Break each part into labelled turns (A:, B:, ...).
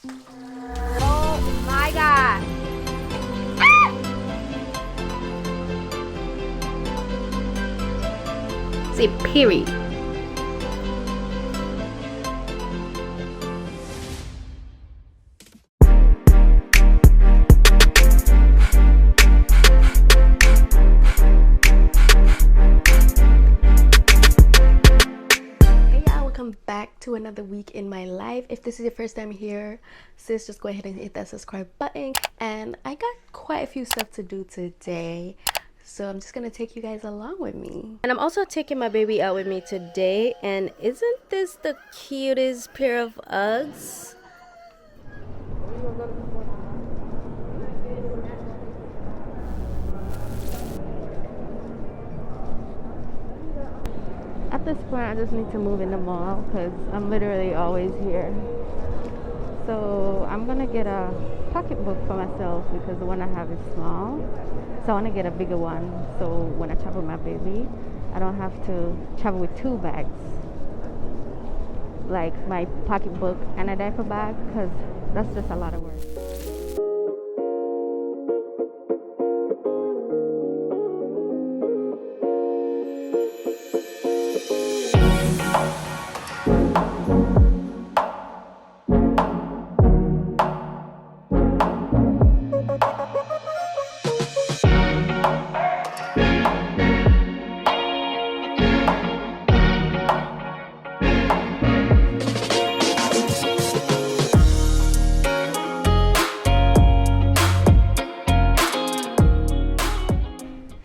A: Oh my god. Say period. Back to another week in my life. If this is your first time here, sis, just go ahead and hit that subscribe button. And I got quite a few stuff to do today, so I'm just gonna take you guys along with me. And I'm also taking my baby out with me today. And isn't this the cutest pair of Uggs? At this point, I just need to move in the mall because I'm literally always here. So I'm gonna get a pocketbook for myself because the one I have is small. So I want to get a bigger one so when I travel with my baby, I don't have to travel with two bags, like my pocketbook and a diaper bag, because that's just a lot of work.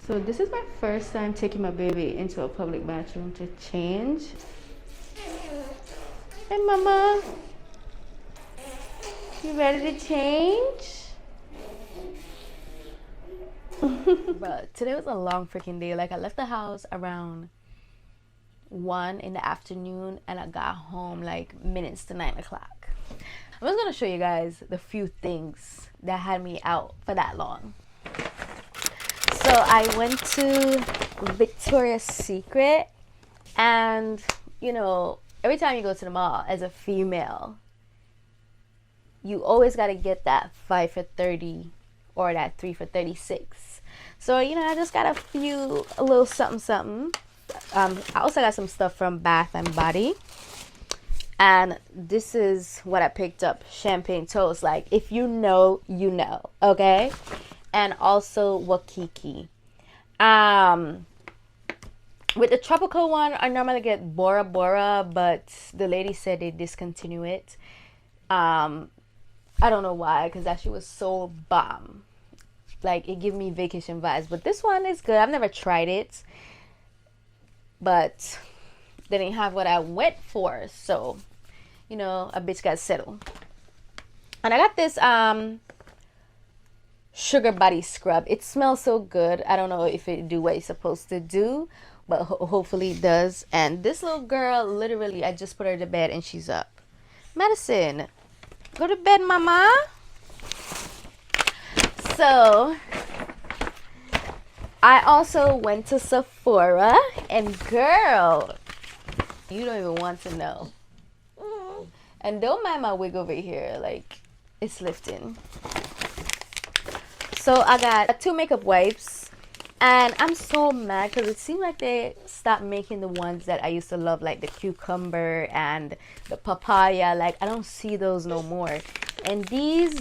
A: So this is my first time taking my baby into a public bathroom to change. Hey mama, you ready to change? But today was a long freaking day. Like I left the house around 1 in the afternoon and I got home like minutes to 9 o'clock. I'm just gonna show you guys the few things that had me out for that long. So I went to Victoria's Secret, and you know, every time you go to the mall as a female, you always got to get that 5 for 30 or that 3 for 36. So you know, I just got a little something. I also got some stuff from Bath and Body, and this is what I picked up: champagne toast. Like if you know, you know, okay. And also Wakiki. With the tropical one, I normally get Bora Bora, but the lady said they discontinue it. I don't know why, because that shit was so bomb. Like it gave me vacation vibes. But this one is good. I've never tried it, but they didn't have what I went for, so you know, a bitch got settled. And I got this sugar body scrub. It smells so good. I don't know if it do what it's supposed to do, but hopefully it does. And this little girl, literally, I just put her to bed and she's up. Madison, go to bed, mama. So I also went to Sephora, and girl, you don't even want to know. And don't mind my wig over here, like it's lifting. So I got 2 makeup wipes, and I'm so mad because it seemed like they stopped making the ones that I used to love, like the cucumber and the papaya. Like I don't see those no more. And these,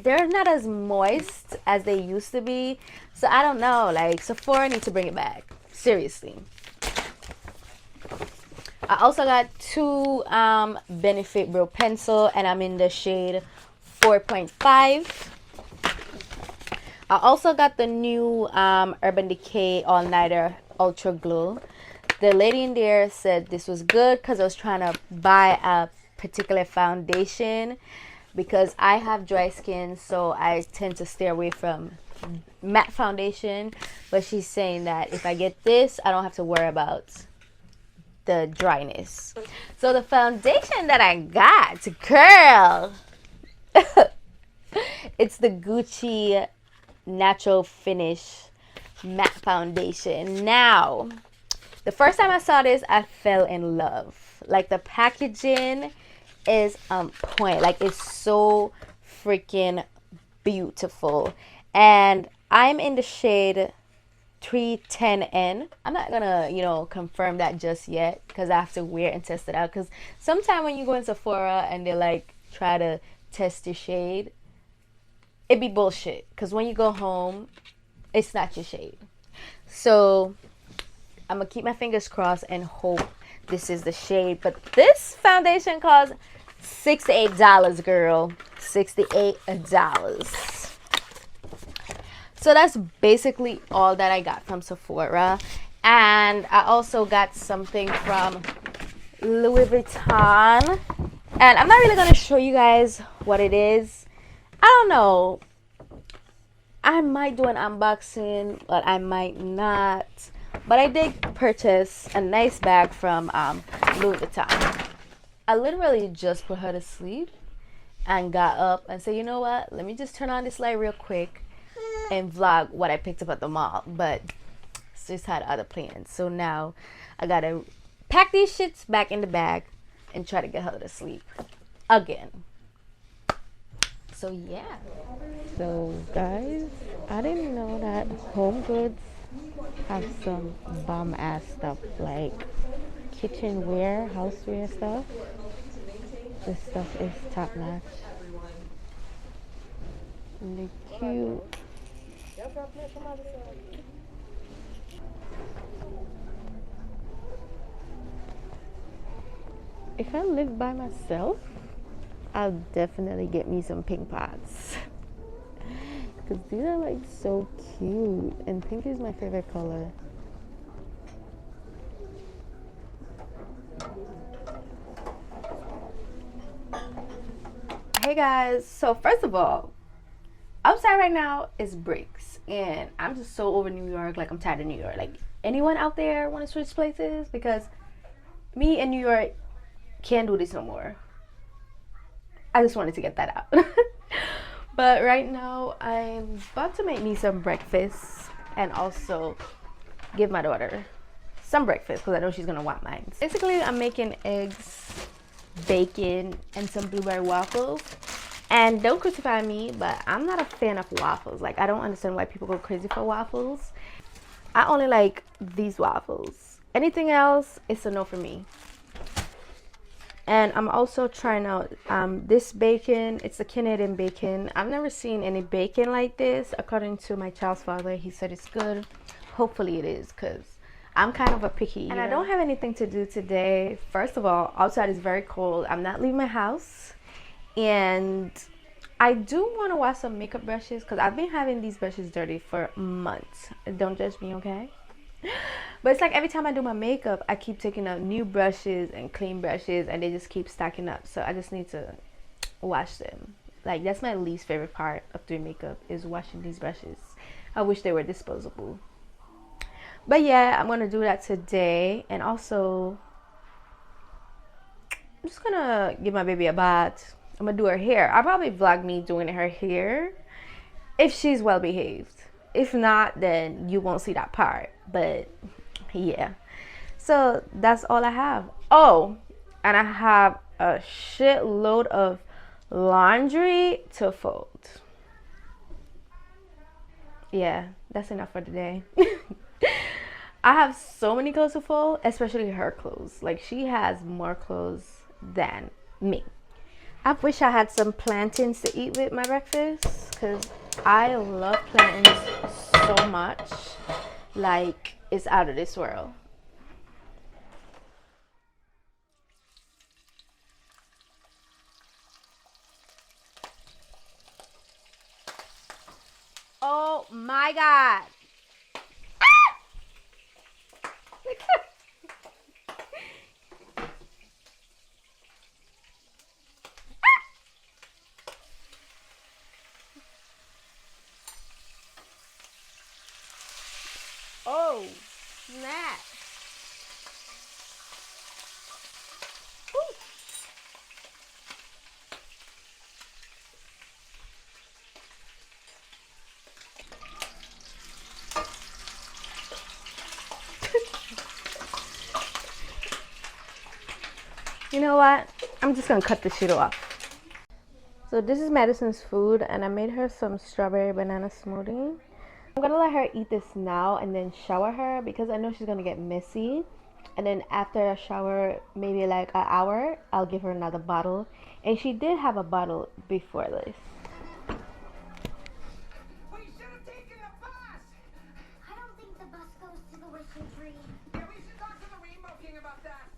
A: they're not as moist as they used to be. So I don't know, like Sephora needs to bring it back. Seriously. I also got 2 Benefit Brow Pencil, and I'm in the shade 4.5. I also got the new Urban Decay All Nighter Ultra Glow. The lady in there said this was good because I was trying to buy a particular foundation because I have dry skin, so I tend to stay away from matte foundation. But she's saying that if I get this, I don't have to worry about the dryness. So the foundation that I got, girl, it's the Gucci Natural Finish Matte Foundation. Now, the first time I saw this, I fell in love. Like the packaging is on point. Like, it's so freaking beautiful. And I'm in the shade 310N. I'm not gonna, you know, confirm that just yet because I have to wear and test it out. Because sometimes when you go in Sephora and they like try to test your shade, it be bullshit. Because when you go home, it's not your shade. So I'm gonna keep my fingers crossed and hope this is the shade. But this foundation costs $68, girl. $68. So that's basically all that I got from Sephora. And I also got something from Louis Vuitton. And I'm not really going to show you guys what it is. I don't know. I might do an unboxing, but I might not. But I did purchase a nice bag from Louis Vuitton. I literally just put her to sleep and got up and said, you know what? Let me just turn on this light real quick and vlog what I picked up at the mall. But just had other plans. So now I got to pack these shits back in the bag and try to get her to sleep again. So yeah. So guys, I didn't know that Home Goods have some bomb ass stuff like kitchenware, houseware stuff. This stuff is top notch. And they're cute. If I live by myself, I'll definitely get me some pink pots. Because these are like so cute. And pink is my favorite color. Hey guys, so first of all, outside right now is bricks. And I'm just so over New York. Like, I'm tired of New York. Like, anyone out there want to switch places? Because me and New York can't do this no more. I just wanted to get that out. But right now I'm about to make me some breakfast and also give my daughter some breakfast because I know she's gonna want mine. Basically, I'm making eggs, bacon, and some blueberry waffles. And don't crucify me, but I'm not a fan of waffles. Like, I don't understand why people go crazy for waffles. I only like these waffles. Anything else, it's a no for me. And I'm also trying out this bacon. It's a Canadian bacon. I've never seen any bacon like this. According to my child's father, he said it's good. Hopefully it is, because I'm kind of a picky eater. And I don't have anything to do today. First of all, outside is very cold. I'm not leaving my house. And I do want to wash some makeup brushes because I've been having these brushes dirty for months. Don't judge me, okay? But it's like every time I do my makeup, I keep taking out new brushes and clean brushes, and they just keep stacking up. So I just need to wash them. Like, that's my least favorite part of doing makeup, is washing these brushes. I wish they were disposable. But yeah, I'm gonna do that today. And also, I'm just gonna give my baby a bath. I'm gonna do her hair. I'll probably vlog me doing her hair if she's well behaved. If not, then you won't see that part. But yeah, so that's all I have. Oh, and I have a shitload of laundry to fold. Yeah, that's enough for today. I have so many clothes to fold, especially her clothes. Like, she has more clothes than me. I wish I had some plantains to eat with my breakfast, because I love plantains so much. Like, it's out of this world. Oh my God. Oh, snap. Ooh. You know what? I'm just gonna cut this shit off. So this is Madison's food, and I made her some strawberry banana smoothie. I'm gonna let her eat this now and then shower her because I know she's gonna get messy. And then after a shower, maybe like an hour, I'll give her another bottle. And she did have a bottle before this.
B: We should have taken the bus!
C: I don't think the bus goes to the wishing tree.
B: Yeah, we should talk to the Rainbow King about that.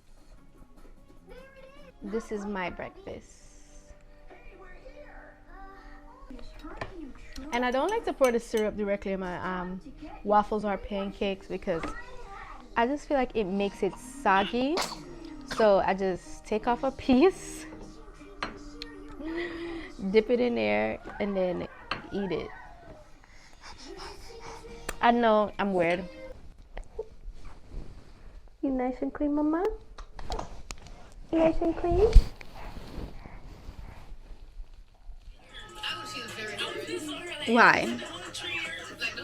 C: There it is.
A: This is my breakfast.
B: Hey, we're here!
A: And I don't like to pour the syrup directly in my waffles or pancakes because I just feel like it makes it soggy. So I just take off a piece, dip it in there, and then eat it. I know I'm weird. You nice and clean, mama? You nice and clean? Why?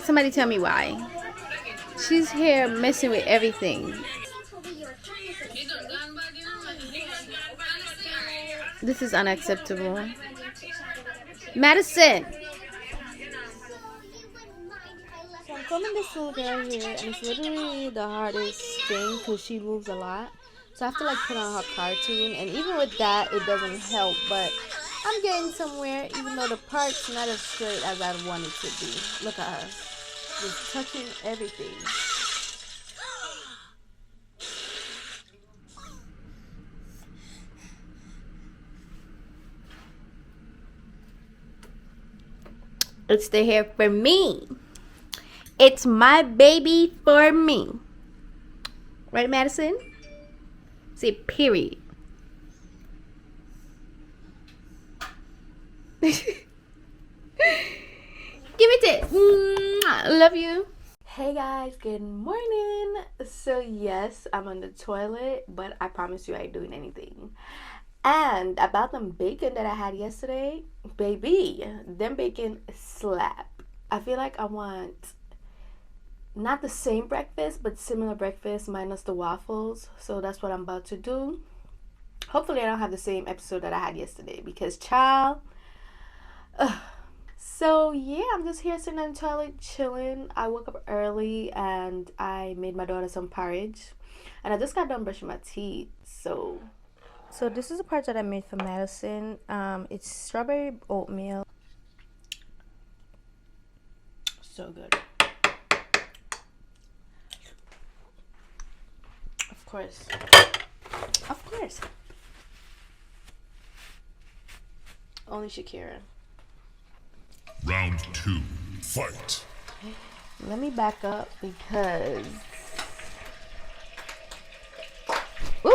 A: Somebody tell me why. She's here messing with everything. This is unacceptable. Madison! So I'm filming this little girl here, and it's literally the hardest thing because she moves a lot. So I have to like put on her cartoon, and even with that, it doesn't help. But I'm getting somewhere, even though the part's not as straight as I want it to be. Look at her. Just touching everything. It's the hair for me. It's my baby for me. Right, Madison? Say period. Give it it. Love you. Hey guys, good morning. So yes, I'm on the toilet, but I promise you I ain't doing anything. And about them bacon that I had yesterday, baby, them bacon slap. I feel like I want not the same breakfast, but similar breakfast minus the waffles. So that's what I'm about to do. Hopefully I don't have the same episode that I had yesterday because child. So yeah, I'm just here sitting on the toilet chilling. I woke up early and I made my daughter some porridge. And I just got done brushing my teeth. So this is the part that I made for Madison. It's strawberry oatmeal. So good. Of course. Of course. Only Shakera.
D: Round 2, fight.
A: Let me back up because... Woo!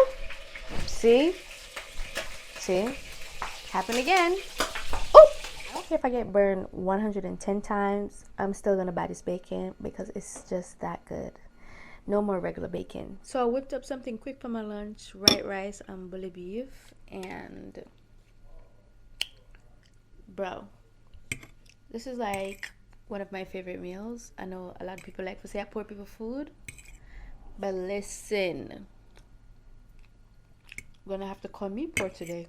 A: See? Happen again. Oh! I don't care if I get burned 110 times. I'm still gonna buy this bacon because it's just that good. No more regular bacon. So I whipped up something quick for my lunch. White rice and bully beef. And... bro. This is like one of my favorite meals. I know a lot of people like to say I poor people food. But listen. I'm gonna have to call me poor today.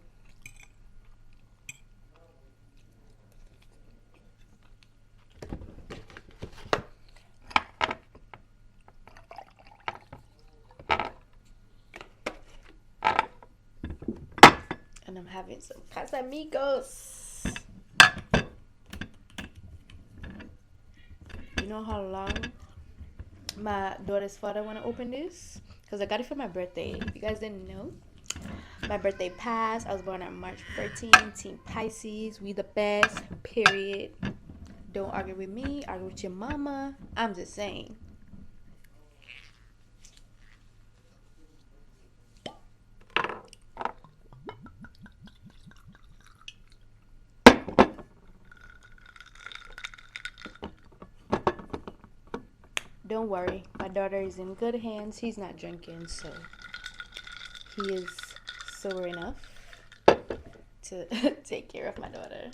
A: And I'm having some Casamigos. You know how long my daughter's father want to open this? Because I got it for my birthday. If you guys didn't know, my birthday passed. I was born on March 13th. Team Pisces. We the best. Period. Don't argue with me. Argue with your mama. I'm just saying. Don't worry, my daughter is in good hands. He's not drinking, so he is sober enough to take care of my daughter.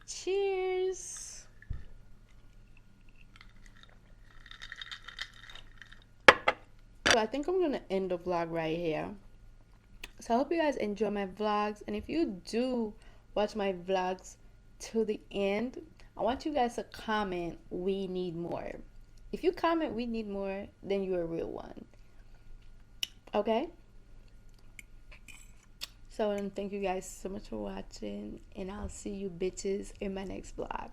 A: Cheers. So I think I'm gonna end the vlog right here. So I hope you guys enjoy my vlogs, and if you do watch my vlogs to the end, I want you guys to comment "we need more." If you comment "we need more," then you're a real one. Okay? So thank you guys so much for watching, and I'll see you bitches in my next vlog.